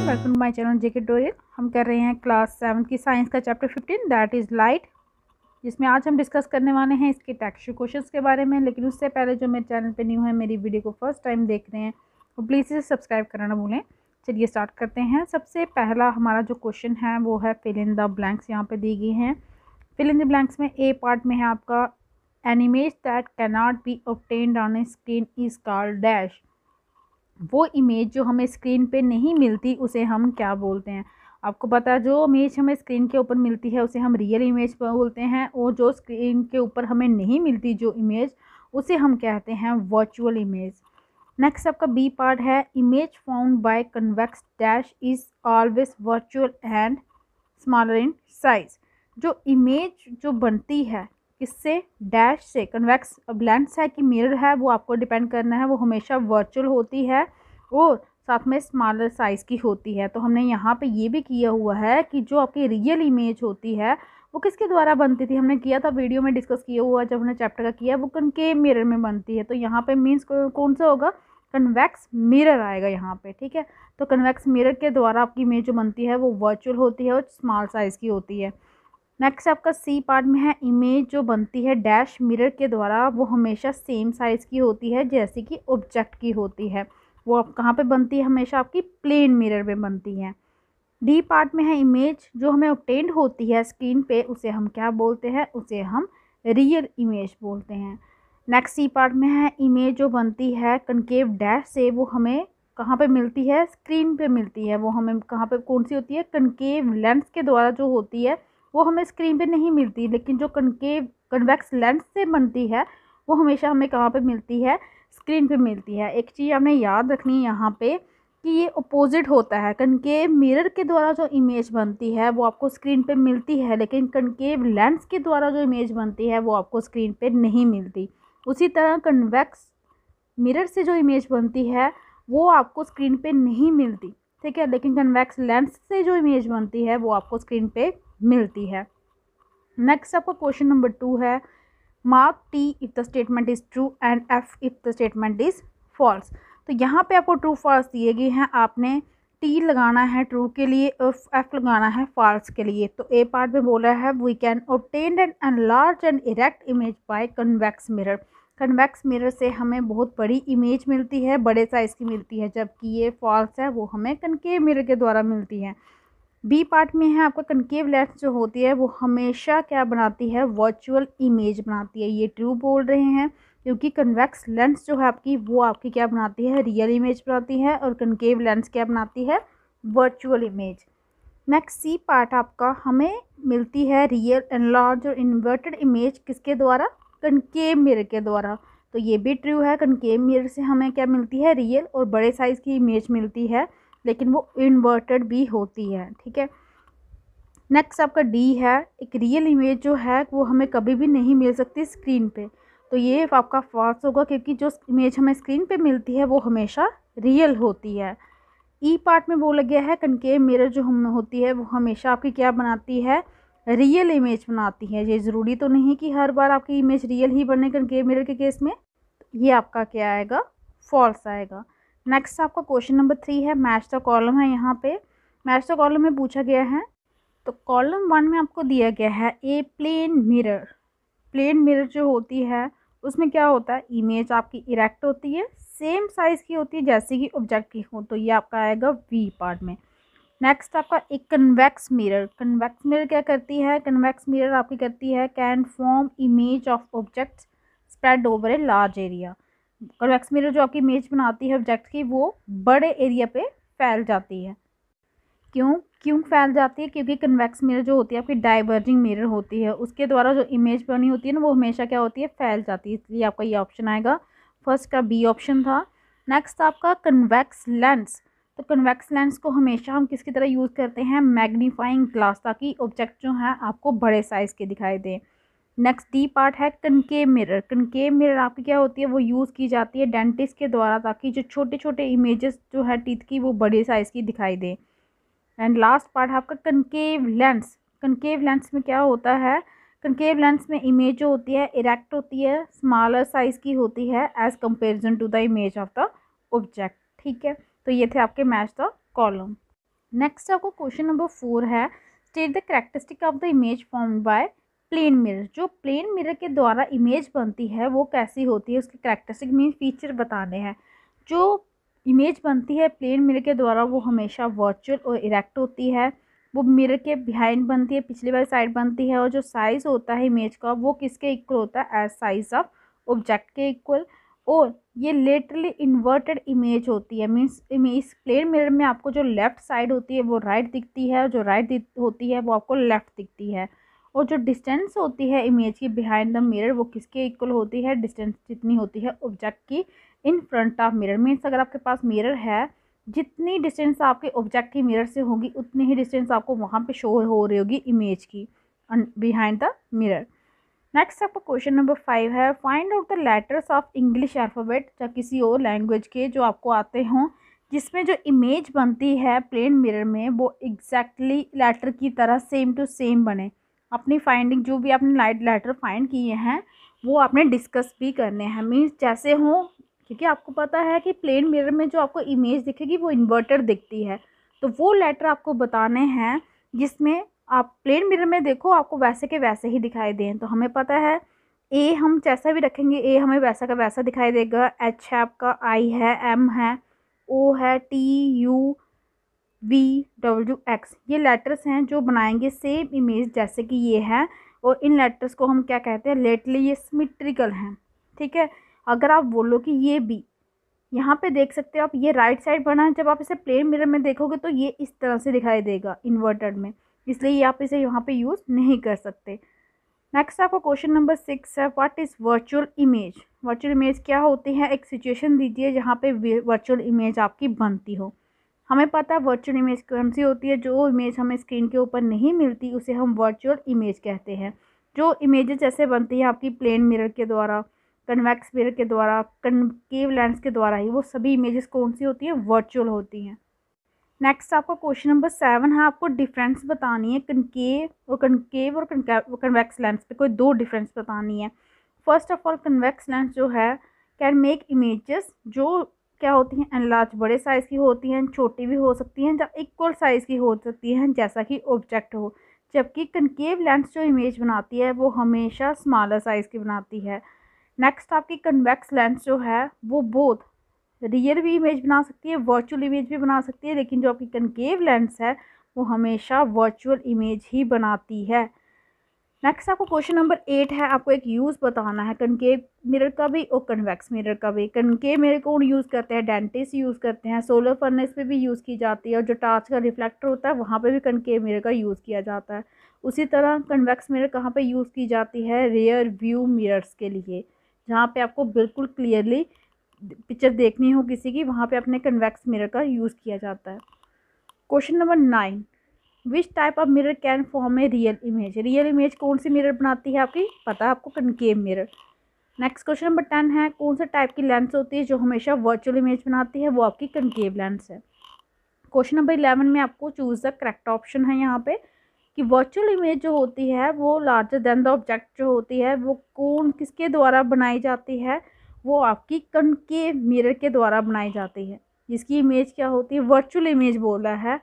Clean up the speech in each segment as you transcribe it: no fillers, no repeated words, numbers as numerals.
Welcome to my channel JK tutorial. हम कर रहे हैं क्लास 7 की साइंस का चैप्टर 15 दैट इज़ लाइट, जिसमें आज हम डिस्कस करने वाले हैं इसके टेक्सचर क्वेश्चंस के बारे में। लेकिन उससे पहले जो मेरे चैनल पे न्यू है, मेरी वीडियो को फर्स्ट टाइम देख रहे हैं, तो प्लीज़ इसे सब्सक्राइब करना ना भूलें। चलिए स्टार्ट करते हैं। सबसे पहला हमारा जो क्वेश्चन है वो है फिल इन द ब्लैंक्स। यहाँ पे दी गई हैं। फिल इन द ब्लैंक्स में ए पार्ट में है आपका an image that can not be obtained on A screen is called dash. वो इमेज जो हमें स्क्रीन पे नहीं मिलती उसे हम क्या बोलते हैं? आपको पता है, जो इमेज हमें स्क्रीन के ऊपर मिलती है उसे हम रियल इमेज बोलते हैं, और जो स्क्रीन के ऊपर हमें नहीं मिलती जो इमेज, उसे हम कहते हैं वर्चुअल इमेज। नेक्स्ट आपका बी पार्ट है image found by convex dash is always virtual and smaller in size. जो इमेज जो बनती है किससे? डैश से। कन्वेक्स अब लेंस है कि मिरर है, वो आपको डिपेंड करना है, वो हमेशा वर्चुअल होती है और साथ में स्मॉलर साइज़ की होती है। तो हमने यहाँ पे ये भी किया हुआ है कि जो आपकी रियल इमेज होती है वो किसके द्वारा बनती थी, हमने किया था, वीडियो में डिस्कस किया हुआ जब हमने चैप्टर का किया, वो कनकेव मिरर में बनती है। तो यहाँ पे मीन्स कौन सा होगा? कन्वेक्स मिरर आएगा यहाँ पे, ठीक है। तो कन्वेक्स मिरर के द्वारा आपकी इमेज जो बनती है वो वर्चुअल होती है और स्मॉल साइज़ की होती है। नेक्स्ट आपका सी पार्ट में है इमेज जो बनती है डैश मिरर के द्वारा, वो हमेशा सेम साइज़ की होती है जैसे कि ऑब्जेक्ट की होती है। वो आप कहाँ पे बनती है? हमेशा आपकी प्लेन मिरर में बनती है। डी पार्ट में है इमेज जो हमें ऑब्टेन्ड होती है स्क्रीन पे, उसे हम क्या बोलते हैं? उसे हम रियल इमेज बोलते हैं। नेक्स्ट सी पार्ट में है इमेज जो बनती है कनकेव डैश से, वो हमें कहाँ पे मिलती है? स्क्रीन पे मिलती है। वो हमें कहाँ पे कौन सी होती है? कनकेव लेंस के द्वारा जो होती है वो हमें स्क्रीन पे नहीं मिलती, लेकिन जो कन्वेक्स लेंस से बनती है वो हमेशा हमें कहाँ पे मिलती है? स्क्रीन पे मिलती है। एक चीज़ आपने याद रखनी है यहाँ पे कि ये अपोजिट होता है। कनकेव मिरर के द्वारा जो इमेज बनती है वो आपको स्क्रीन पे मिलती है, लेकिन कनकेव लेंस के द्वारा जो इमेज बनती है वो आपको स्क्रीन पे नहीं मिलती। उसी तरह कन्वेक्स मिरर से जो इमेज बनती है वो आपको स्क्रीन पे नहीं मिलती, ठीक है, लेकिन कन्वेक्स लेंस से जो इमेज बनती है वो आपको स्क्रीन पे मिलती है। नेक्स्ट आपका क्वेश्चन नंबर 2 है mark T if the statement is true and F if the statement is false. तो यहाँ पे आपको ट्रू फॉल्स दिए गए हैं, आपने टी लगाना है ट्रू के लिए और एफ लगाना है फॉल्स के लिए। तो ए पार्ट में बोला है we can obtain an enlarge and erect image by convex mirror. Convex mirror से हमें बहुत बड़ी इमेज मिलती है, बड़े साइज़ की मिलती है, जबकि ये फॉल्स है, वो हमें कनकेव मिरर के द्वारा मिलती है। बी पार्ट में है आपका कनकेव लेंस जो होती है वो हमेशा क्या बनाती है? वर्चुअल इमेज बनाती है। ये ट्रू बोल रहे हैं क्योंकि कन्वेक्स लेंस जो है आपकी वो आपकी क्या बनाती है? रियल इमेज बनाती है, और कनकेव लेंस क्या बनाती है? Virtual image. Next C part आपका हमें मिलती है रियल एनलार्ज और इन्वर्टेड इमेज किसके द्वारा? कनकेव मिरर के द्वारा। तो ये भी ट्रू है, कनकेव मिरर से हमें क्या मिलती है? रियल और बड़े साइज़ की इमेज मिलती है, लेकिन वो इन्वर्टेड भी होती है, ठीक है। नेक्स्ट आपका डी है एक रियल इमेज जो है वो हमें कभी भी नहीं मिल सकती स्क्रीन पे। तो ये आपका फॉल्स होगा क्योंकि जो इमेज हमें स्क्रीन पे मिलती है वो हमेशा रियल होती है। ई पार्ट में बोला गया है कनकेव मिरर जो हम होती है वो हमेशा आपकी क्या बनाती है? रियल इमेज बनाती है। ये ज़रूरी तो नहीं कि हर बार आपकी इमेज रियल ही बने कनकेव मिरर के केस में। ये आपका क्या आएगा? फॉल्स आएगा। नेक्स्ट आपका क्वेश्चन नंबर 3 है मैच द कॉलम है। यहाँ पे मैच द कॉलम में पूछा गया है, तो कॉलम 1 में आपको दिया गया है ए प्लेन मिरर। प्लेन मिरर जो होती है उसमें क्या होता है? इमेज आपकी इरेक्ट होती है, सेम साइज़ की होती है जैसे कि ऑब्जेक्ट की हो, तो ये आपका आएगा वी पार्ट में। नेक्स्ट आपका एक कन्वेक्स मिरर। कन्वेक्स मिरर क्या करती है? कन्वेक्स मिरर आपकी करती है can form image of object spread over a large area. Convex mirror जो आपकी इमेज बनाती है ऑब्जेक्ट की वो बड़े एरिया पे फैल जाती है। क्यों फैल जाती है? क्योंकि कन्वेक्स मिरर जो होती है आपकी डाइवर्जिंग मिरर होती है, उसके द्वारा जो इमेज बनी होती है ना वो हमेशा क्या होती है? फैल जाती है। इसलिए आपका ये ऑप्शन आएगा, फर्स्ट का बी ऑप्शन था। नेक्स्ट आपका कन्वेक्स लेंस। तो कन्वेक्स लेंस को हमेशा हम किसकी तरह यूज़ करते हैं? मैग्नीफाइंग ग्लास, ताकि ऑब्जेक्ट जो है आपको बड़े साइज़ के दिखाई दे। नेक्स्ट डी पार्ट है कनकेव मिरर। कनकेव मिरर आपकी क्या होती है? वो यूज़ की जाती है डेंटिस्ट के द्वारा, ताकि जो छोटे छोटे इमेजेस जो है टीथ की वो बड़े साइज़ की दिखाई दे। एंड लास्ट पार्ट है आपका कनकेव लेंस। कनकेव लेंस में क्या होता है? कनकेव लेंस में इमेज जो होती है इरेक्ट होती है, स्मॉलर साइज़ की होती है as comparison to the image of the object, ठीक है। तो ये थे आपके मैच द कॉलम। नेक्स्ट आपको क्वेश्चन नंबर 4 है, state the characteristic of the image formed by plane mirror. जो प्लेन मिरर के द्वारा इमेज बनती है वो कैसी होती है, उसकी कैरेक्टरिस्टिक मीन फीचर बताने हैं। जो इमेज बनती है प्लेन मिरर के द्वारा वो हमेशा वर्चुअल और इरेक्ट होती है, वो मिरर के बिहाइंड बनती है, पिछली वाली साइड बनती है, और जो साइज़ होता है इमेज का वो किसके इक्वल होता है, एज साइज ऑफ ऑब्जेक्ट के इक्वल। और ये लेटरली इन्वर्टेड इमेज होती है, मीन्स इस प्लेन मिरर में आपको जो लेफ़्ट साइड होती है वो राइट दिखती है, और जो राइट होती है वो आपको लेफ़्ट दिखती है। और जो डिस्टेंस होती है इमेज की बिहाइंड द मिरर वो किसके इक्वल होती है, डिस्टेंस जितनी होती है ऑब्जेक्ट की in front of mirror. Means अगर आपके पास मिरर है, जितनी डिस्टेंस आपके ऑब्जेक्ट की मिरर से होगी उतनी ही डिस्टेंस आपको वहाँ पे शो हो रही होगी इमेज की बिहाइंड द मिरर। नेक्स्ट आपका क्वेश्चन नंबर 5 है, find out the letters of English alphabet या किसी और लैंग्वेज के जो आपको आते हों, जिसमें जो इमेज बनती है प्लेन मिरर में वो एग्जैक्टली लेटर की तरह सेम टू सेम बने। अपनी फाइंडिंग जो भी आपने लेटर फाइंड किए हैं वो आपने डिस्कस भी करने हैं, मीन्स जैसे हों, क्योंकि आपको पता है कि प्लेन मिरर में जो आपको इमेज दिखेगी वो इन्वर्टेड दिखती है, तो वो लेटर आपको बताने हैं जिसमें आप प्लेन मिरर में देखो आपको वैसे के वैसे ही दिखाई दें। तो हमें पता है ए हम जैसा भी रखेंगे ए हमें वैसा का वैसा दिखाई देगा, एच है आपका, आई है, एम है, ओ है, T, U, V, W, X, ये लेटर्स हैं जो बनाएंगे सेम इमेज जैसे कि ये है। और इन लेटर्स को हम क्या कहते हैं, लेटली ये सिमेट्रिकल हैं। ठीक है, अगर आप बोलो कि ये बी, यहाँ पे देख सकते हो आप ये राइट साइड बना है, जब आप इसे प्लेन मिरर में देखोगे तो ये इस तरह से दिखाई देगा इन्वर्टेड में, इसलिए आप इसे यहाँ पे यूज़ नहीं कर सकते। नेक्स्ट आपका क्वेश्चन नंबर 6 है, what is virtual image. Virtual image क्या होती है, एक सिचुएशन दीजिए जहाँ पे वर्चुअल इमेज आपकी बनती हो। हमें पता है वर्चुअल इमेज कौन सी होती है, जो इमेज हमें स्क्रीन के ऊपर नहीं मिलती उसे हम वर्चुअल इमेज कहते हैं। जो इमेजेस जैसे बनती है आपकी प्लेन मिरर के द्वारा, कन्वेक्स मिरर के द्वारा, कनकेव लेंस के द्वारा ही, वो सभी इमेजेस कौन सी होती हैं, वर्चुअल होती हैं। नेक्स्ट आपका क्वेश्चन नंबर 7 है, आपको डिफरेंस बतानी है कनकेव और कन्वेक्स लेंस पे कोई दो डिफरेंस बतानी है। First of all convex lens जो है कैन मेक इमेजेस जो क्या होती हैं, एनलार्ज बड़े साइज़ की होती हैं, छोटी भी हो सकती हैं, या इक्वल साइज़ की हो सकती हैं जैसा कि ऑब्जेक्ट हो। जबकि कनकेव लेंस जो इमेज बनाती है वो हमेशा स्मॉलर साइज़ की बनाती है। नेक्स्ट आपकी कन्वेक्स लेंस जो है वो बोथ रियल भी इमेज बना सकती है, वर्चुअल इमेज भी बना सकती है, लेकिन जो आपकी कनकेव लेंस है वो हमेशा वर्चुअल इमेज ही बनाती है। नेक्स्ट आपको क्वेश्चन नंबर 8 है, आपको एक यूज़ बताना है कनकेव मिरर का भी और कन्वेक्स मिरर का भी। कनकेव मिरर कौन यूज़ करते हैं, डेंटिस्ट यूज़ करते हैं, सोलर फर्नेस पे भी यूज़ की जाती है, और जो टार्च का रिफ्लेक्टर होता है वहाँ पे भी कनकेव मिरर का यूज़ किया जाता है। उसी तरह कन्वेक्स मिरर कहाँ पे यूज़ की जाती है, रियर व्यू मिरर्स के लिए, जहाँ पे आपको बिल्कुल क्लियरली पिक्चर देखनी हो किसी की, वहाँ पे अपने कन्वेक्स मिरर का यूज़ किया जाता है। Question number 9, which type of mirror can form a real image. Real image कौन सी मिरर बनाती है आपकी, पता है आपको, concave mirror. Next question number 10 है, कौन सा टाइप की लेंस होती है जो हमेशा वर्चुअल इमेज बनाती है, वो आपकी कनकेव लेंस है। क्वेश्चन नंबर 11 में आपको चूज़ द करेक्ट ऑप्शन है यहाँ पे कि वर्चुअल इमेज जो होती है वो लार्जर देन द ऑब्जेक्ट जो होती है वो कौन किसके द्वारा बनाई जाती है, वो आपकी कनकेव मिरर के द्वारा बनाई जाती है, जिसकी इमेज क्या होती है, वर्चुअल इमेज बोला है,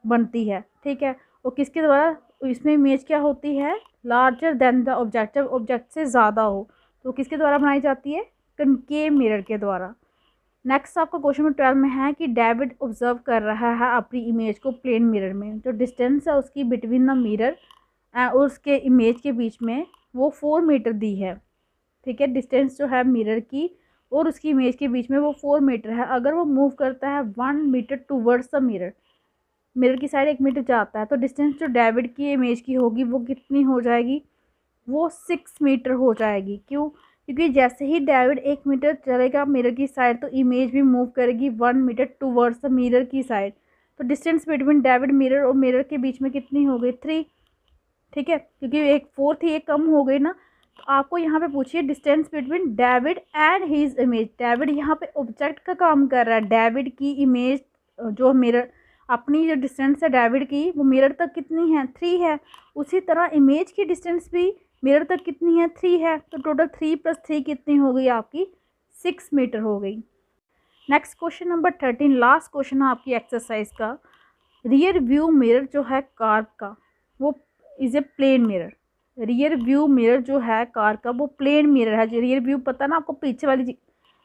बनती है। ठीक है, और किसके द्वारा, इसमें इमेज क्या होती है, लार्जर देन द ऑब्जेक्ट, जब ऑब्जेक्ट से ज़्यादा हो तो किसके द्वारा बनाई जाती है, कनकेव मिरर के द्वारा। नेक्स्ट आपका क्वेश्चन नंबर 12 में है कि डेविड ऑब्जर्व कर रहा है अपनी इमेज को प्लेन मिरर में, जो डिस्टेंस है उसकी बिटवीन द मिरर और उसके इमेज के बीच में वो 4 मीटर दी है। ठीक है, डिस्टेंस जो है मिरर की और उसकी इमेज के बीच में वो 4 मीटर है। अगर वो मूव करता है 1 metre towards the mirror, mirror की साइड 1 मीटर जाता है, तो डिस्टेंस जो डेविड की इमेज की होगी वो कितनी हो जाएगी, वो 6 मीटर हो जाएगी। क्यों, क्योंकि जैसे ही डेविड 1 मीटर चलेगा मिरर की साइड तो इमेज भी मूव करेगी 1 मीटर टूवर्ड्स द मिरर की साइड, तो डिस्टेंस बिटवीन डेविड मिरर और मिरर के बीच में कितनी हो गई, 3। ठीक है, क्योंकि एक 4 थी, एक कम हो गई ना, तो आपको यहाँ पे पूछिए distance between David and his image. David यहाँ पे ऑब्जेक्ट का काम कर रहा है, डेविड की इमेज जो मिरर अपनी जो डिस्टेंस है डेविड की वो मिरर तक कितनी है, 3 है। उसी तरह इमेज की डिस्टेंस भी मिरर तक कितनी है, 3 है, तो टोटल 3 + 3 कितनी हो गई आपकी, 6 मीटर हो गई। Next question number 13, last question है आपकी एक्सरसाइज का। रियर व्यू मिरर जो है कार का वो is a plane mirror. Rear view mirror जो है कार का वो प्लेन मिरर है। जो रियर व्यू पता ना आपको, पीछे वाली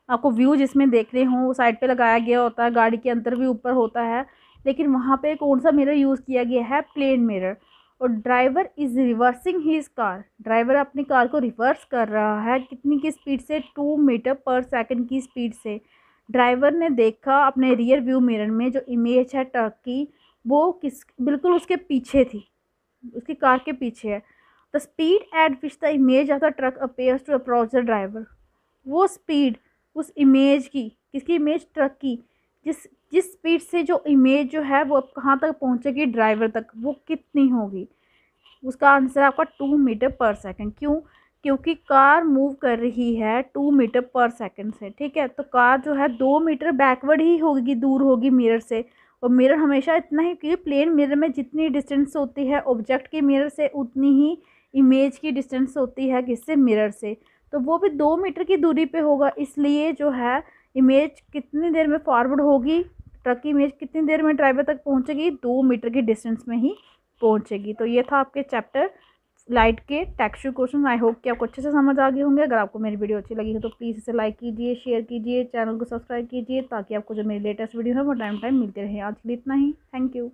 आपको व्यू जिसमें देख रहे हो वो साइड पे लगाया गया होता है, गाड़ी के अंदर भी ऊपर होता है, लेकिन वहाँ पे कौन सा मिरर यूज़ किया गया है? Plane mirror. और driver is reversing his car, driver अपनी कार को रिवर्स कर रहा है कितनी की स्पीड से? 2 मीटर पर सेकंड की स्पीड से। ड्राइवर ने देखा अपने रियर व्यू मिरर में जो इमेज है ट्रक की, वो बिल्कुल उसके पीछे थी, उसकी कार के पीछे है। The speed at which the image of the truck appears to approach the driver, वो स्पीड उस इमेज की, किसकी इमेज? ट्रक की। जिस जिस स्पीड से जो इमेज जो है वो कहाँ तक पहुँचेगी? ड्राइवर तक, वो कितनी होगी? उसका आंसर आपका 2 मीटर पर सेकंड। क्यों? क्योंकि कार मूव कर रही है 2 मीटर पर सेकंड से, ठीक है। तो कार जो है 2 मीटर बैकवर्ड ही होगी, दूर होगी मिरर से। और मिरर हमेशा इतना ही, क्योंकि प्लेन मिरर में जितनी डिस्टेंस होती है ऑब्जेक्ट के मिरर से, उतनी ही इमेज की डिस्टेंस होती है किससे? मिरर से। तो वो भी 2 मीटर की दूरी पे होगा, इसलिए जो है इमेज कितनी देर में फॉरवर्ड होगी, ट्रक की इमेज कितनी देर में ड्राइवर तक पहुंचेगी? 2 मीटर की डिस्टेंस में ही पहुंचेगी। तो ये था आपके चैप्टर लाइट के टेक्सचर क्वेश्चन। आई होप कि आपको अच्छे से समझ आ गए होंगे। अगर आपको मेरी वीडियो अच्छी लगी हो तो प्लीज़ इसे लाइक कीजिए, शेयर कीजिए, चैनल को सब्सक्राइब कीजिए, ताकि आपको जो मेरी लेटेस्ट वीडियो है वो टाइम मिलते रहे। आज के लिए इतना ही। Thank you.